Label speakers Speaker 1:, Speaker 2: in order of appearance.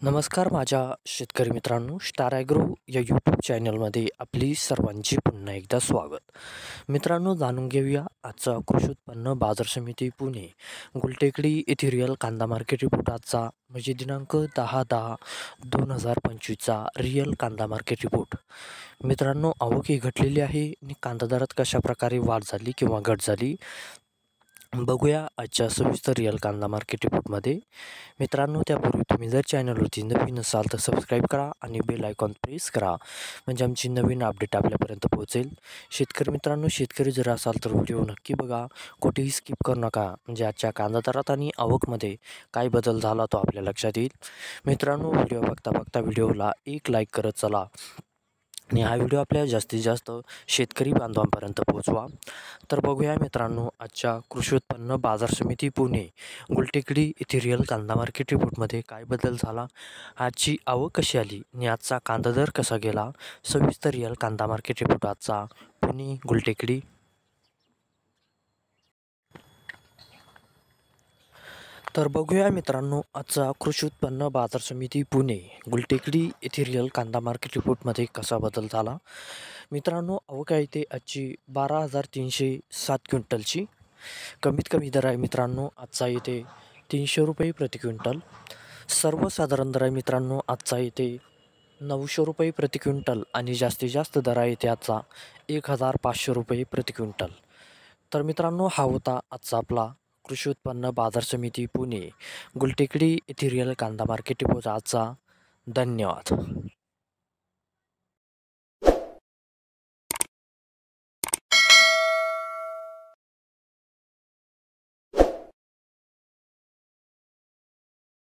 Speaker 1: नमस्कार माझ्या शेतकरी मित्रांनो, स्टार ॲग्रो या यूट्यूब चॅनलमध्ये आपली सर्वांची पुन्हा एकदा स्वागत. मित्रांनो, जाणून घेऊया आजचा कृषी उत्पन्न बाजार समिती पुणे गुलटेकडी येथे रिअल कांदा मार्केट रिपोर्ट आजचा म्हणजे दिनांक 10/10/2025चा रिअल कांदा मार्केट रिपोर्ट. मित्रांनो, आवक ही घटलेली आहे आणि कांदा दरात कशा प्रकारे वाढ झाली किंवा घट झाली बघूया आजच्या सविस्तर रिअल कांदा मार्केट रिपोर्टमध्ये. मित्रांनो, त्यापूर्वी तुम्ही जर चॅनलवरती नवीन असाल तर सबस्क्राईब करा आणि बेल आयकॉन प्रेस करा, म्हणजे आमची नवीन अपडेट आपल्यापर्यंत पोहोचेल. शेतकरी मित्रांनो, शेतकरी जर असाल तर व्हिडिओ नक्की बघा, कुठेही स्किप करू नका, म्हणजे आजच्या कांदा दरात आणि आवकमध्ये काय बदल झाला तो आपल्या लक्षात येईल. मित्रांनो, व्हिडिओ बघता बघता व्हिडिओला एक लाईक करत चला आणि हा व्हिडिओ आपल्या जास्तीत जास्त शेतकरी बांधवांपर्यंत पोहोचवा. तर बघूया मित्रांनो, आजच्या कृषी उत्पन्न बाजार समिती पुणे गुलटेकडी येथे रिअल कांदा मार्केट रिपोर्टमध्ये काय बदल झाला, आजची आवक कशी आली आणि आजचा कांदा दर कसा गेला. सविस्तर रिअल कांदा मार्केट रिपोर्ट आजचा पुणे गुलटेकडी. तर बघूया मित्रांनो, आजचा कृषी उत्पन्न बाजार समिती पुणे गुलटेकडी येथे रिअल कांदा मार्केट रिपोर्टमध्ये कसा बदल झाला. मित्रांनो, आवक आहे ते आजची 12,307 क्विंटलची. कमीत कमी दर आहे मित्रांनो आजचा येते 300 रुपये प्रति क्विंटल. सर्वसाधारण दर आहे मित्रांनो आजचा येते 900 रुपये प्रति क्विंटल आणि जास्तीत जास्त दर आहे ते आजचा 1,500 रुपये प्रति क्विंटल. तर मित्रांनो, हा होता आजचा आपला कृषी उत्पन्न बाजार समिती पुणे गुलटेकडी येथे रिअल कांदा मार्केट रिपोर्ट आजचा. धन्यवाद.